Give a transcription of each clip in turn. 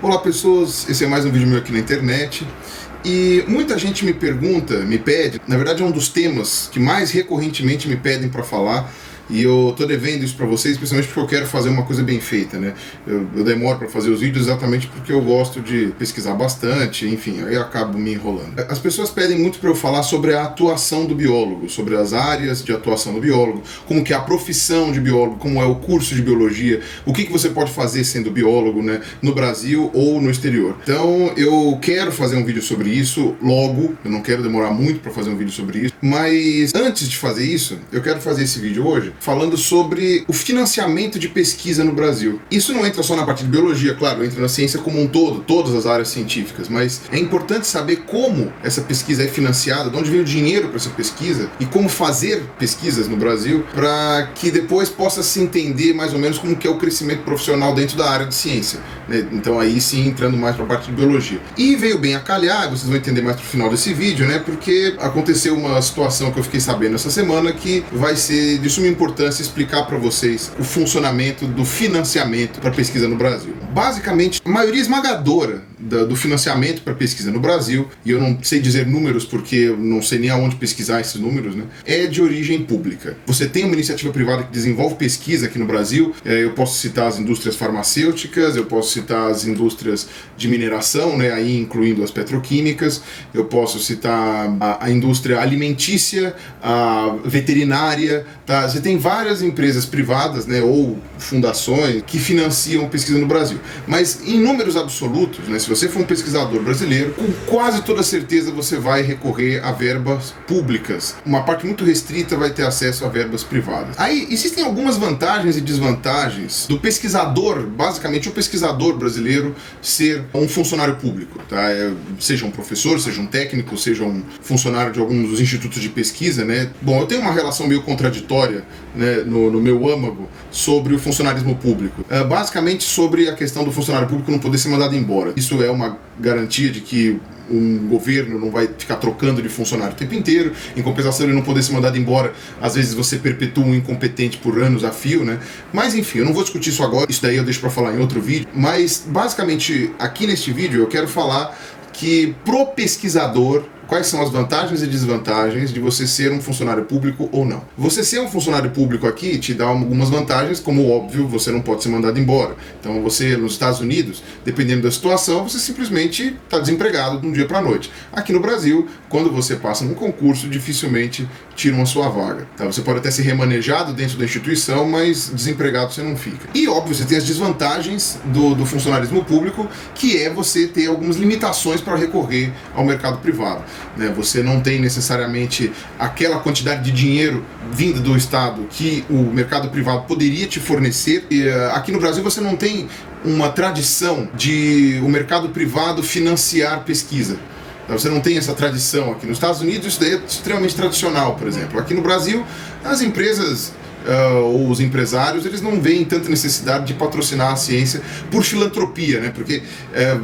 Olá pessoas, esse é mais um vídeo meu aqui na internet. E muita gente me pergunta, me pede, na verdade é um dos temas que mais recorrentemente me pedem para falar. E eu tô devendo isso pra vocês, principalmente porque eu quero fazer uma coisa bem feita, né? Eu demoro pra fazer os vídeos exatamente porque eu gosto de pesquisar bastante, enfim, aí eu acabo me enrolando. As pessoas pedem muito pra eu falar sobre a atuação do biólogo, sobre as áreas de atuação do biólogo, como que é a profissão de biólogo, como é o curso de biologia, o que você pode fazer sendo biólogo, né, no Brasil ou no exterior. Então eu quero fazer um vídeo sobre isso logo, eu não quero demorar muito pra fazer um vídeo sobre isso, mas antes de fazer isso, eu quero fazer esse vídeo hoje falando sobre o financiamento de pesquisa no Brasil. Isso não entra só na parte de biologia, claro, entra na ciência como um todo, todas as áreas científicas, mas é importante saber como essa pesquisa é financiada, de onde vem o dinheiro para essa pesquisa e como fazer pesquisas no Brasil para que depois possa se entender mais ou menos como que é o crescimento profissional dentro da área de ciência, né? Então aí sim, entrando mais para a parte de biologia. E veio bem a calhar, vocês vão entender mais pro final desse vídeo, né? Porque aconteceu uma situação que eu fiquei sabendo essa semana que vai ser de suma importância explicar para vocês o funcionamento do financiamento para pesquisa no Brasil. Basicamente, a maioria esmagadora do financiamento para pesquisa no Brasil, e eu não sei dizer números porque eu não sei nem aonde pesquisar esses números, né, é de origem pública. Você tem uma iniciativa privada que desenvolve pesquisa aqui no Brasil, eu posso citar as indústrias farmacêuticas, eu posso citar as indústrias de mineração, né, aí incluindo as petroquímicas, eu posso citar a indústria alimentícia, a veterinária, tá? Você tem várias empresas privadas, né, ou fundações que financiam pesquisa no Brasil. Mas em números absolutos, né, se você for um pesquisador brasileiro, com quase toda certeza você vai recorrer a verbas públicas. Uma parte muito restrita vai ter acesso a verbas privadas. Aí existem algumas vantagens e desvantagens do pesquisador, basicamente o pesquisador brasileiro, ser um funcionário público, tá? Seja um professor, seja um técnico, seja um funcionário de algum dos institutos de pesquisa, né? Bom, eu tenho uma relação meio contraditória, né, no meu âmago sobre o funcionarismo público. Basicamente sobre a questão do funcionário público não poder ser mandado embora. Isso é uma garantia de que um governo não vai ficar trocando de funcionário o tempo inteiro. Em compensação, ele não poder ser mandado embora, às vezes você perpetua um incompetente por anos a fio, né? Mas enfim, eu não vou discutir isso agora, isso daí eu deixo pra falar em outro vídeo. Mas basicamente aqui neste vídeo eu quero falar que pro pesquisador, quais são as vantagens e desvantagens de você ser um funcionário público ou não. Você ser um funcionário público aqui te dá algumas vantagens, como óbvio, você não pode ser mandado embora. Então você, nos Estados Unidos, dependendo da situação, você simplesmente está desempregado de um dia para a noite. Aqui no Brasil, quando você passa num concurso, dificilmente tiram a sua vaga. Tá? Você pode até ser remanejado dentro da instituição, mas desempregado você não fica. E óbvio, você tem as desvantagens do funcionarismo público, que é você ter algumas limitações para recorrer ao mercado privado. Você não tem necessariamente aquela quantidade de dinheiro vinda do Estado que o mercado privado poderia te fornecer. E aqui no Brasil você não tem uma tradição de o mercado privado financiar pesquisa. Você não tem essa tradição aqui. Nos Estados Unidos isso daí é extremamente tradicional, por exemplo. Aqui no Brasil, as empresas ou os empresários, eles não veem tanta necessidade de patrocinar a ciência por filantropia, né? Porque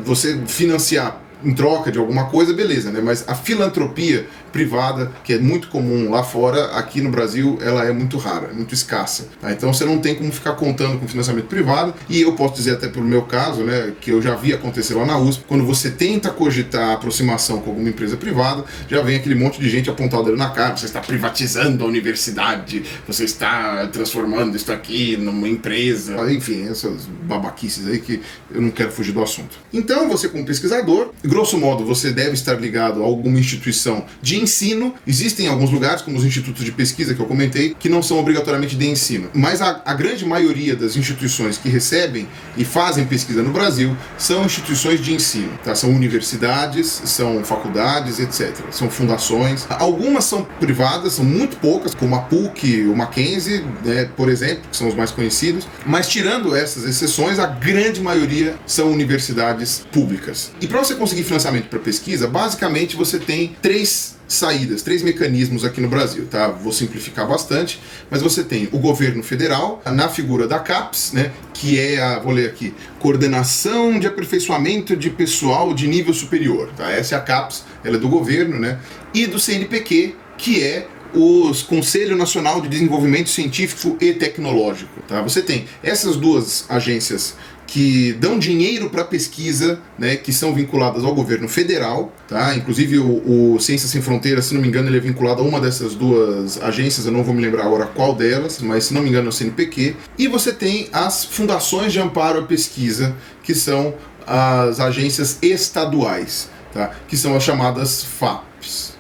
você financiar em troca de alguma coisa, beleza, né? Mas a filantropia privada, que é muito comum lá fora, aqui no Brasil ela é muito rara, muito escassa, tá? Então você não tem como ficar contando com financiamento privado, e eu posso dizer até pelo meu caso, né, que eu já vi acontecer lá na USP, quando você tenta cogitar a aproximação com alguma empresa privada, já vem aquele monte de gente apontar o dedo na cara: você está privatizando a universidade, você está transformando isso aqui numa empresa, enfim, essas babaquices aí que eu não quero fugir do assunto. Então você, como pesquisador, grosso modo, você deve estar ligado a alguma instituição de ensino. Existem alguns lugares, como os institutos de pesquisa que eu comentei, que não são obrigatoriamente de ensino. Mas a grande maioria das instituições que recebem e fazem pesquisa no Brasil são instituições de ensino, tá? São universidades, são faculdades, etc. São fundações. Algumas são privadas, são muito poucas, como a PUC, o Mackenzie, né, por exemplo, que são os mais conhecidos. Mas tirando essas exceções, a grande maioria são universidades públicas. E para você conseguir financiamento para pesquisa, basicamente você tem três saídas, três mecanismos aqui no Brasil, tá? Vou simplificar bastante, mas você tem o governo federal, na figura da CAPES, né, que é vou ler aqui, Coordenação de Aperfeiçoamento de Pessoal de Nível Superior, tá? Essa é a CAPES, ela é do governo, né? E do CNPq, que é o Conselho Nacional de Desenvolvimento Científico e Tecnológico, tá? Você tem essas duas agências que dão dinheiro para pesquisa, né, que são vinculadas ao governo federal, tá? Inclusive o Ciências Sem Fronteiras, se não me engano, ele é vinculado a uma dessas duas agências, eu não vou me lembrar agora qual delas, mas se não me engano é o CNPq. E você tem as fundações de amparo à pesquisa, que são as agências estaduais, tá? Que são as chamadas FAPs.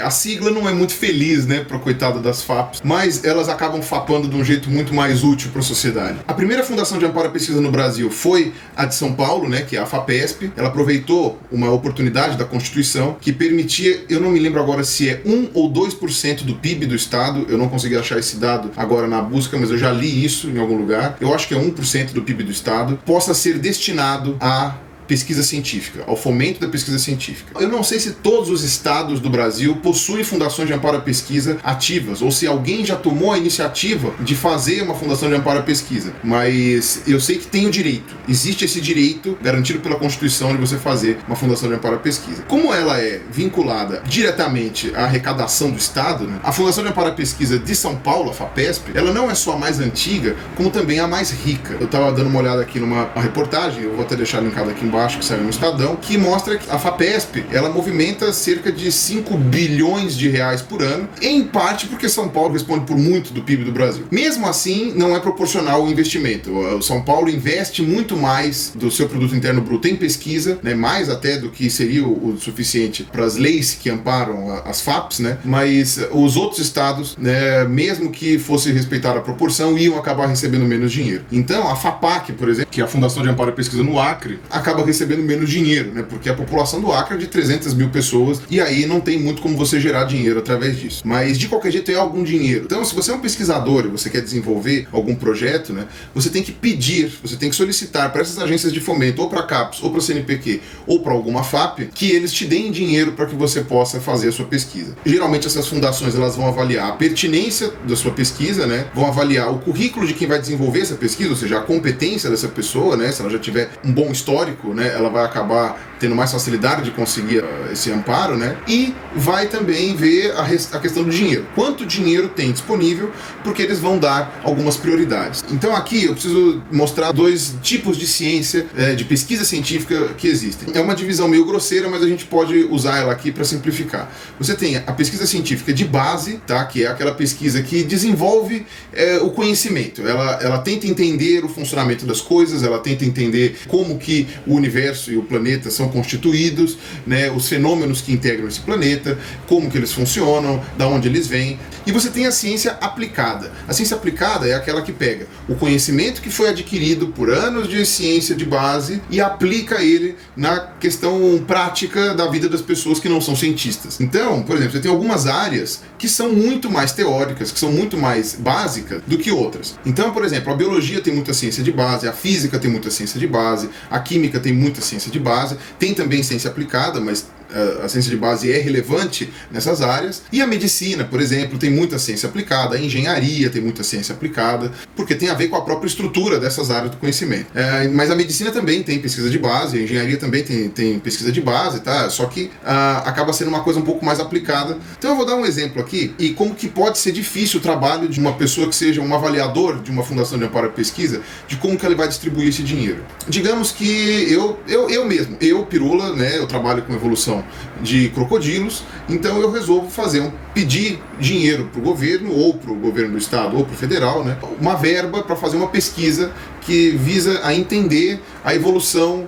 A sigla não é muito feliz, né, para coitada das FAPs, mas elas acabam fapando de um jeito muito mais útil para a sociedade. A primeira fundação de amparo à pesquisa no Brasil foi a de São Paulo, né, que é a FAPESP. Ela aproveitou uma oportunidade da Constituição que permitia, eu não me lembro agora se é 1 ou 2% do PIB do Estado, eu não consegui achar esse dado agora na busca, mas eu já li isso em algum lugar, eu acho que é 1% do PIB do Estado, possa ser destinado a pesquisa científica, ao fomento da pesquisa científica. Eu não sei se todos os estados do Brasil possuem fundações de amparo à pesquisa ativas, ou se alguém já tomou a iniciativa de fazer uma fundação de amparo à pesquisa, mas eu sei que tem o direito, existe esse direito garantido pela Constituição de você fazer uma fundação de amparo à pesquisa. Como ela é vinculada diretamente à arrecadação do Estado, né, a Fundação de Amparo à Pesquisa de São Paulo, a FAPESP, ela não é só a mais antiga, como também a mais rica. Eu estava dando uma olhada aqui numa reportagem, eu vou até deixar linkado aqui embaixo, que saiu no Estadão, que mostra que a FAPESP, ela movimenta cerca de 5 bilhões de reais por ano, em parte porque São Paulo responde por muito do PIB do Brasil. Mesmo assim, não é proporcional o investimento. O São Paulo investe muito mais do seu produto interno bruto em pesquisa, né, mais até do que seria o suficiente para as leis que amparam as FAPs, né, mas os outros estados, né, mesmo que fosse respeitar a proporção, iam acabar recebendo menos dinheiro. Então, a FAPAC, por exemplo, que é a Fundação de Amparo à Pesquisa no Acre, acaba recebendo menos dinheiro, né? Porque a população do Acre é de 300 mil pessoas e aí não tem muito como você gerar dinheiro através disso. Mas de qualquer jeito é algum dinheiro. Então, se você é um pesquisador e você quer desenvolver algum projeto, né? Você tem que pedir, você tem que solicitar para essas agências de fomento, ou para a CAPES, ou para a CNPq, ou para alguma FAP, que eles te deem dinheiro para que você possa fazer a sua pesquisa. Geralmente essas fundações elas vão avaliar a pertinência da sua pesquisa, né? Vão avaliar o currículo de quem vai desenvolver essa pesquisa, ou seja, a competência dessa pessoa, né? Se ela já tiver um bom histórico, né, ela vai acabar tendo mais facilidade de conseguir esse amparo, né? E vai também ver a questão do dinheiro. Quanto dinheiro tem disponível, porque eles vão dar algumas prioridades. Então aqui eu preciso mostrar dois tipos de ciência, de pesquisa científica que existem. É uma divisão meio grosseira, mas a gente pode usar ela aqui para simplificar. Você tem a pesquisa científica de base, tá? Que é aquela pesquisa que desenvolve o conhecimento. Ela tenta entender o funcionamento das coisas, ela tenta entender como que o universo e o planeta são constituídos, né, os fenômenos que integram esse planeta, como que eles funcionam, da onde eles vêm. E você tem a ciência aplicada. A ciência aplicada é aquela que pega o conhecimento que foi adquirido por anos de ciência de base e aplica ele na questão prática da vida das pessoas que não são cientistas. Então, por exemplo, você tem algumas áreas que são muito mais teóricas, que são muito mais básicas do que outras. Então, por exemplo, a biologia tem muita ciência de base, a física tem muita ciência de base, a química tem muita ciência de base, tem também ciência aplicada, mas a ciência de base é relevante nessas áreas. E a medicina, por exemplo, tem muita ciência aplicada, a engenharia tem muita ciência aplicada, porque tem a ver com a própria estrutura dessas áreas do conhecimento. Mas a medicina também tem pesquisa de base, a engenharia também tem pesquisa de base, tá? Só que acaba sendo uma coisa um pouco mais aplicada. Então eu vou dar um exemplo aqui, e como que pode ser difícil o trabalho de uma pessoa que seja um avaliador de uma fundação de amparo à pesquisa, de como que ele vai distribuir esse dinheiro. Digamos que eu mesmo, Pirula, né, eu trabalho com evolução de crocodilos, então eu resolvo pedir dinheiro para o governo, ou para o governo do estado, ou para o federal, né, uma verba para fazer uma pesquisa que visa a entender a evolução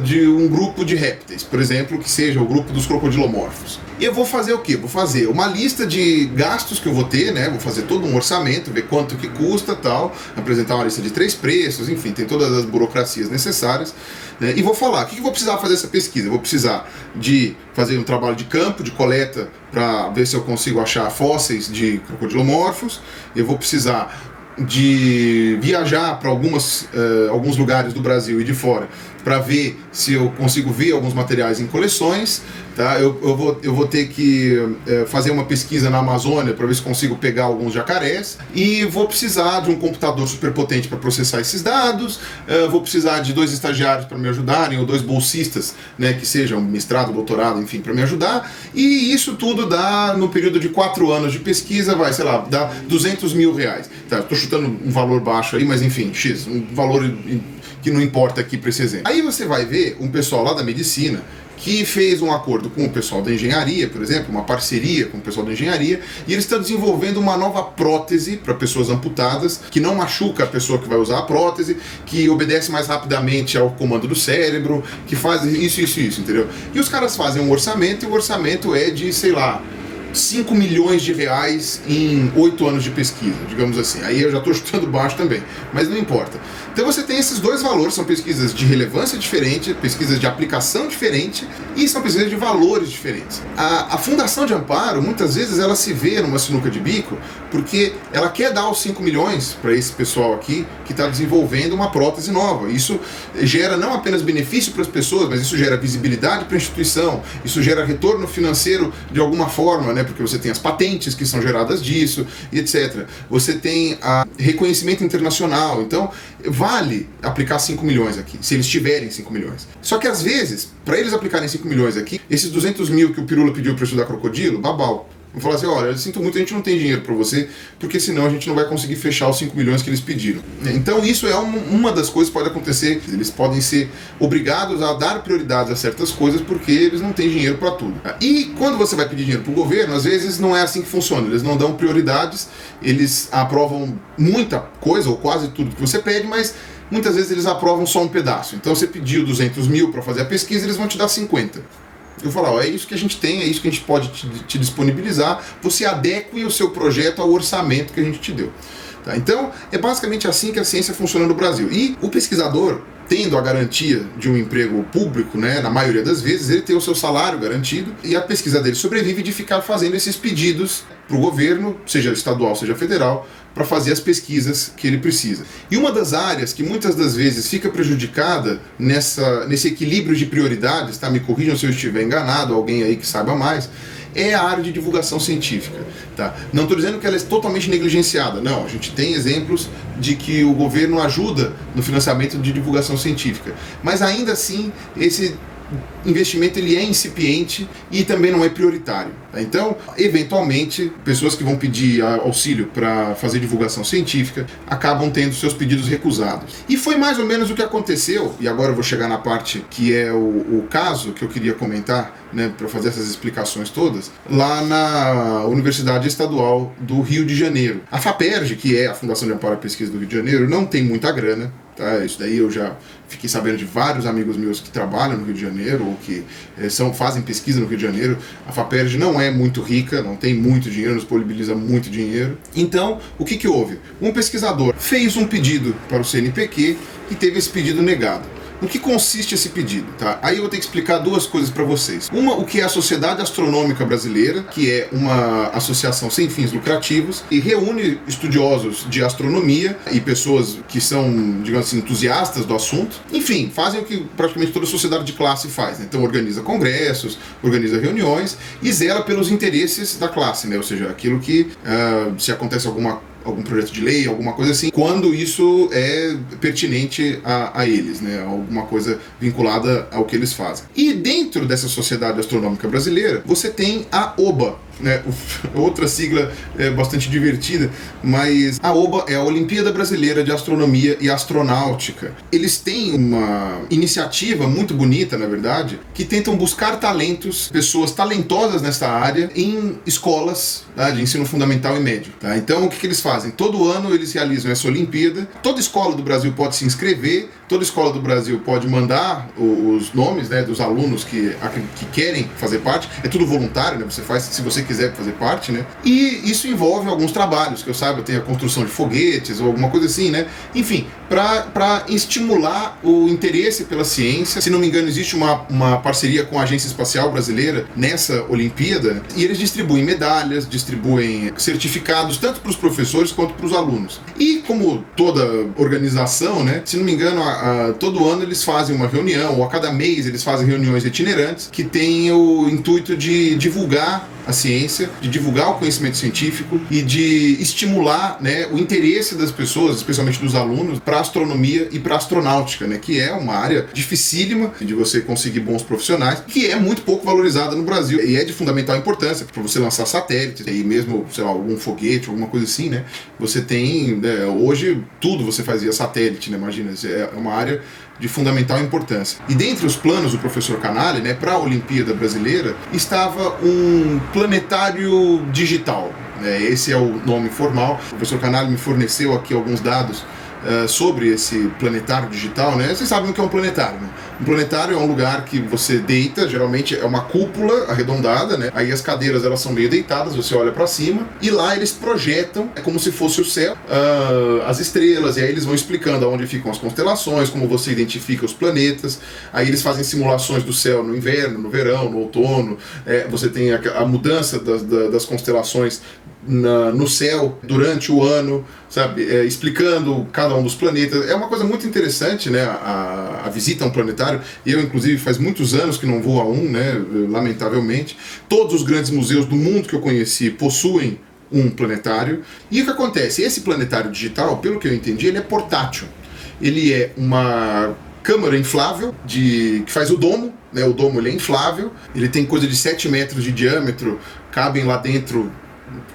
de um grupo de répteis, por exemplo, que seja o grupo dos crocodilomorfos. E eu vou fazer o quê? Vou fazer uma lista de gastos que eu vou ter, né? Vou fazer todo um orçamento, ver quanto que custa, tal, apresentar uma lista de 3 preços, enfim, tem todas as burocracias necessárias, né? E vou falar, o que eu vou precisar fazer essa pesquisa? Eu vou precisar de fazer um trabalho de campo, de coleta, para ver se eu consigo achar fósseis de crocodilomorfos. Eu vou precisar de viajar para alguns lugares do Brasil e de fora para ver se eu consigo ver alguns materiais em coleções, tá? Eu vou ter que fazer uma pesquisa na Amazônia para ver se consigo pegar alguns jacarés, e vou precisar de um computador superpotente para processar esses dados, vou precisar de 2 estagiários para me ajudarem, ou 2 bolsistas, né, que sejam mestrado, doutorado, enfim, para me ajudar, e isso tudo dá, no período de 4 anos de pesquisa, dá 200 mil reais. Tá? Estou chutando um valor baixo aí, mas enfim, X, um valor que não importa aqui para esse exemplo. Aí você vai ver um pessoal lá da medicina que fez um acordo com o pessoal da engenharia, por exemplo, uma parceria com o pessoal da engenharia, e eles estão desenvolvendo uma nova prótese para pessoas amputadas, que não machuca a pessoa que vai usar a prótese, que obedece mais rapidamente ao comando do cérebro, que faz isso, entendeu? E os caras fazem um orçamento, e o orçamento é de, sei lá, 5 milhões de reais em 8 anos de pesquisa, digamos assim. Aí eu já estou chutando baixo também, mas não importa. Então você tem esses dois valores, são pesquisas de relevância diferente, pesquisas de aplicação diferente e são pesquisas de valores diferentes. A Fundação de Amparo, muitas vezes, ela se vê numa sinuca de bico porque ela quer dar os 5 milhões para esse pessoal aqui que está desenvolvendo uma prótese nova. Isso gera não apenas benefício para as pessoas, mas isso gera visibilidade para a instituição, isso gera retorno financeiro de alguma forma, né? Porque você tem as patentes que são geradas disso, e etc. Você tem reconhecimento internacional. Então, vale aplicar 5 milhões aqui, se eles tiverem 5 milhões. Só que às vezes, para eles aplicarem 5 milhões aqui, esses 200 mil que o Pirula pediu para estudar crocodilo, babau. Vou falar assim, olha, eu sinto muito, a gente não tem dinheiro para você, porque senão a gente não vai conseguir fechar os 5 milhões que eles pediram. Então isso é uma das coisas que pode acontecer, eles podem ser obrigados a dar prioridades a certas coisas porque eles não têm dinheiro para tudo. E quando você vai pedir dinheiro para o governo, às vezes não é assim que funciona, eles não dão prioridades, eles aprovam muita coisa, ou quase tudo que você pede, mas muitas vezes eles aprovam só um pedaço. Então você pediu 200 mil para fazer a pesquisa, eles vão te dar 50. Eu falo, ó, é isso que a gente tem, é isso que a gente pode te disponibilizar, você adeque o seu projeto ao orçamento que a gente te deu. Tá? Então, é basicamente assim que a ciência funciona no Brasil. E o pesquisador, tendo a garantia de um emprego público, né, na maioria das vezes, ele tem o seu salário garantido e a pesquisa dele sobrevive de ficar fazendo esses pedidos para o governo, seja estadual, seja federal, para fazer as pesquisas que ele precisa. E uma das áreas que muitas das vezes fica prejudicada nesse equilíbrio de prioridades, tá? Me corrijam se eu estiver enganado, alguém aí que saiba mais, é a área de divulgação científica. Tá? Não estou dizendo que ela é totalmente negligenciada, não. A gente tem exemplos de que o governo ajuda no financiamento de divulgação científica. Mas ainda assim, esse investimento ele é incipiente e também não é prioritário. Tá? Então, eventualmente, pessoas que vão pedir auxílio para fazer divulgação científica acabam tendo seus pedidos recusados. E foi mais ou menos o que aconteceu, e agora eu vou chegar na parte que é o caso que eu queria comentar, né, para fazer essas explicações todas, lá na Universidade Estadual do Rio de Janeiro. A FAPERJ, que é a Fundação de Amparo à Pesquisa do Rio de Janeiro, não tem muita grana. Tá? Isso daí eu já fiquei sabendo de vários amigos meus que trabalham no Rio de Janeiro ou que fazem pesquisa no Rio de Janeiro. A FAPERJ não é muito rica, não tem muito dinheiro, não disponibiliza muito dinheiro. Então, o que houve? Um pesquisador fez um pedido para o CNPq e teve esse pedido negado. No que consiste esse pedido? Tá? Aí eu vou ter que explicar duas coisas para vocês. Uma, o que é a Sociedade Astronômica Brasileira, que é uma associação sem fins lucrativos e reúne estudiosos de astronomia e pessoas que são, digamos assim, entusiastas do assunto. Enfim, fazem o que praticamente toda sociedade de classe faz. Né? Então organiza congressos, organiza reuniões e zela pelos interesses da classe, né? Ou seja, aquilo que se acontece algum projeto de lei, alguma coisa assim, quando isso é pertinente a eles, né? Alguma coisa vinculada ao que eles fazem. E dentro dessa Sociedade Astronômica Brasileira, você tem a OBA, né? Outra sigla bastante divertida, mas a OBA é a Olimpíada Brasileira de Astronomia e Astronáutica. Eles têm uma iniciativa muito bonita, na verdade, que tentam buscar talentos, pessoas talentosas nessa área, em escolas, tá, de ensino fundamental e médio. Tá? Então, o que eles fazem? Todo ano eles realizam essa Olimpíada, toda escola do Brasil pode se inscrever, toda escola do Brasil pode mandar os nomes, né, dos alunos que querem fazer parte, é tudo voluntário, né? Você faz se você quiser fazer parte, né? E isso envolve alguns trabalhos, que eu saiba, tem a construção de foguetes ou alguma coisa assim, né? Enfim, para estimular o interesse pela ciência. Se não me engano, existe uma parceria com a Agência Espacial Brasileira nessa Olimpíada, e eles distribuem medalhas, distribuem certificados, tanto para os professores quanto para os alunos. E como toda organização, né? Se não me engano, todo ano eles fazem uma reunião, ou a cada mês eles fazem reuniões itinerantes, que têm o intuito de divulgar a ciência ciência, de divulgar o conhecimento científico e de estimular, né, o interesse das pessoas, especialmente dos alunos, para a astronomia e para a astronáutica, né, que é uma área dificílima de você conseguir bons profissionais, que é muito pouco valorizada no Brasil e é de fundamental importância para você lançar satélites e mesmo, sei lá, algum foguete, alguma coisa assim, né? Você tem, né, hoje tudo você faz via satélite, né? Imagina, é uma área de fundamental importância. E dentre os planos do professor Canali, né, para a Olimpíada Brasileira, estava um planetário digital. Esse é o nome formal. O professor Canali me forneceu aqui alguns dados sobre esse planetário digital, né? Vocês sabem o que é um planetário, né? Um planetário é um lugar que você deita, geralmente é uma cúpula arredondada, né? Aí as cadeiras elas são meio deitadas, você olha para cima e lá eles projetam, é como se fosse o céu, as estrelas, e aí eles vão explicando aonde ficam as constelações, como você identifica os planetas. Aí eles fazem simulações do céu no inverno, no verão, no outono. Você tem a mudança das constelações no céu durante o ano, sabe, explicando cada um dos planetas. É uma coisa muito interessante, né, a visita a um planetário. Eu, inclusive, faz muitos anos que não vou a um, né, lamentavelmente. Todos os grandes museus do mundo que eu conheci possuem um planetário. E o que acontece? Esse planetário digital, pelo que eu entendi, ele é portátil. Ele é uma câmara inflável que faz o domo, né, o domo ele é inflável, ele tem coisa de 7 metros de diâmetro, cabem lá dentro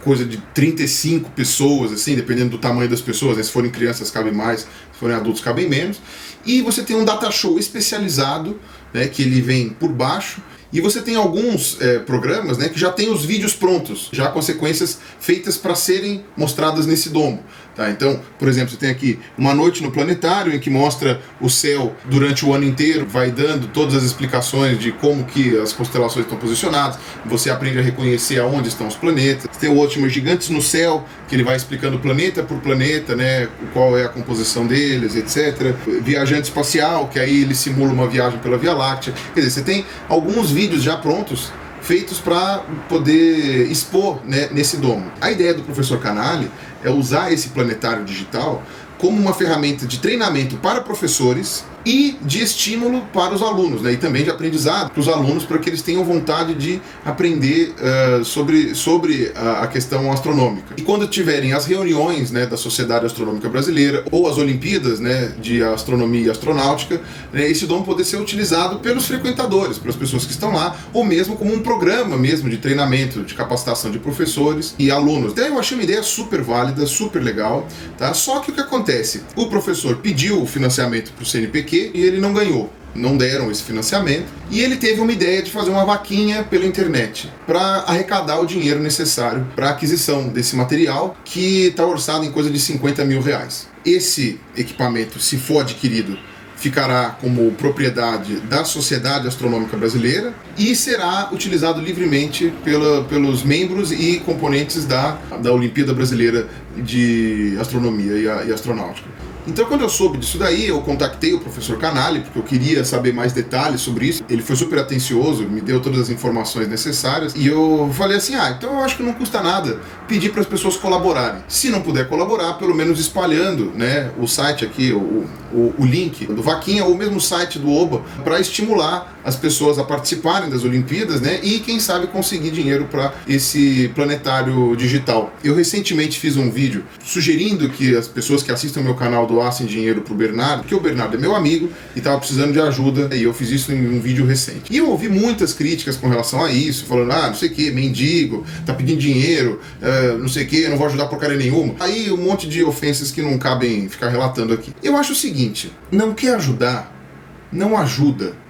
coisa de 35 pessoas, assim, dependendo do tamanho das pessoas, né? Se forem crianças cabem mais, se forem adultos cabem menos. E você tem um data show especializado, né, que ele vem por baixo, e você tem alguns programas, né, que já tem os vídeos prontos, já com sequências feitas para serem mostradas nesse domo. Tá? Então, por exemplo, você tem aqui Uma Noite no Planetário, em que mostra o céu durante o ano inteiro, vai dando todas as explicações de como que as constelações estão posicionadas, você aprende a reconhecer aonde estão os planetas. Você tem o último Gigantes no Céu, que ele vai explicando planeta por planeta, né, qual é a composição deles, etc. Viajante Espacial, que aí ele simula uma viagem pela Via Láctea. Quer dizer, você tem alguns vídeos já prontos, feitos para poder expor, né, nesse domo. A ideia do professor Canali é usar esse planetário digital como uma ferramenta de treinamento para professores e de estímulo para os alunos, né? E também de aprendizado para os alunos, para que eles tenham vontade de aprender sobre a questão astronômica. E quando tiverem as reuniões, né, da Sociedade Astronômica Brasileira ou as Olimpíadas, né, de Astronomia e Astronáutica, né, esse dom poder ser utilizado pelos frequentadores, pelas pessoas que estão lá, ou mesmo como um programa mesmo de treinamento, de capacitação de professores e alunos. Então eu achei uma ideia super válida, super legal, tá? Só que o que acontece? O professor pediu o financiamento para o CNPq e ele não ganhou. Não deram esse financiamento, e ele teve uma ideia de fazer uma vaquinha pela internet para arrecadar o dinheiro necessário para a aquisição desse material, que está orçado em coisa de 50 mil reais. Esse equipamento, se for adquirido, ficará como propriedade da Sociedade Astronômica Brasileira e será utilizado livremente pelos membros e componentes da Olimpíada Brasileira de Astronomia e Astronáutica. Então, quando eu soube disso daí, eu contactei o professor Canali, porque eu queria saber mais detalhes sobre isso. Ele foi super atencioso, me deu todas as informações necessárias, e eu falei assim, então eu acho que não custa nada pedir para as pessoas colaborarem. Se não puder colaborar, pelo menos espalhando, né, o site aqui, o link do Vaquinha, ou mesmo o site do Oba, para estimular as pessoas a participarem das Olimpíadas, né, e quem sabe conseguir dinheiro para esse planetário digital. Eu recentemente fiz um vídeo sugerindo que as pessoas que assistam meu canal doassem dinheiro pro Bernardo, porque o Bernardo é meu amigo e estava precisando de ajuda, e eu fiz isso em um vídeo recente. E eu ouvi muitas críticas com relação a isso, falando, não sei o que, mendigo, tá pedindo dinheiro, não sei o que, não vou ajudar porcaria nenhuma. Aí um monte de ofensas que não cabem ficar relatando aqui. Eu acho o seguinte, não quer ajudar, não ajuda.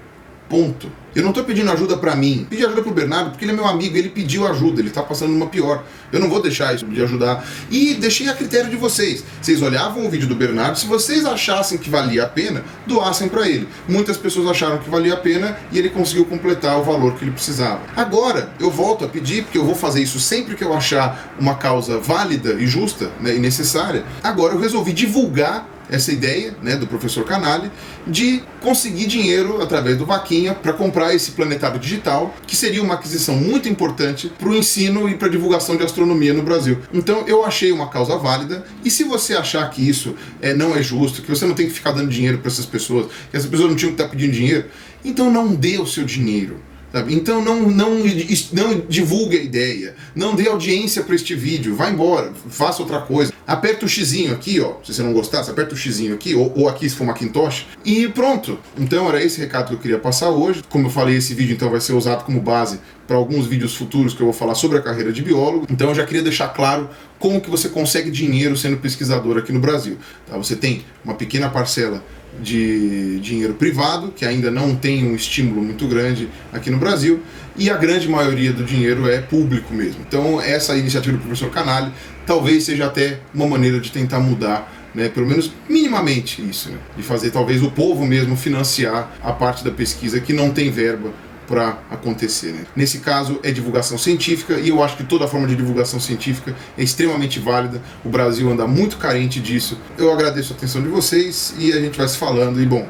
Ponto. Eu não estou pedindo ajuda para mim, pedi ajuda pro Bernardo porque ele é meu amigo, ele pediu ajuda, ele está passando uma pior. Eu não vou deixar isso de ajudar. E deixei a critério de vocês. Vocês olhavam o vídeo do Bernardo, se vocês achassem que valia a pena, doassem para ele. Muitas pessoas acharam que valia a pena e ele conseguiu completar o valor que ele precisava. Agora, eu volto a pedir, porque eu vou fazer isso sempre que eu achar uma causa válida e justa, né, e necessária. Agora eu resolvi divulgar essa ideia, né, do professor Canali de conseguir dinheiro através do Vaquinha para comprar esse planetário digital, que seria uma aquisição muito importante para o ensino e para a divulgação de astronomia no Brasil. Então eu achei uma causa válida, e se você achar que isso não é justo, que você não tem que ficar dando dinheiro para essas pessoas, que essas pessoas não tinham que estar pedindo dinheiro, então não dê o seu dinheiro. sabe? Então não divulgue a ideia, não dê audiência para este vídeo, vá embora, faça outra coisa. Aperta o xizinho aqui, ó, se você não gostasse, aperta o xizinho aqui, ou aqui se for Macintosh, e pronto. Então era esse recado que eu queria passar hoje. Como eu falei, esse vídeo então vai ser usado como base para alguns vídeos futuros que eu vou falar sobre a carreira de biólogo. Então eu já queria deixar claro como que você consegue dinheiro sendo pesquisador aqui no Brasil. Tá? Você tem uma pequena parcela de dinheiro privado, que ainda não tem um estímulo muito grande aqui no Brasil, e a grande maioria do dinheiro é público mesmo. Então essa iniciativa do professor Canali talvez seja até uma maneira de tentar mudar, né, pelo menos minimamente isso, né, de fazer talvez o povo mesmo financiar a parte da pesquisa que não tem verba para acontecer, né? Nesse caso é divulgação científica, e eu acho que toda forma de divulgação científica é extremamente válida. O Brasil anda muito carente disso. Eu agradeço a atenção de vocês e a gente vai se falando, e bom,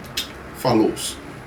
falou-se.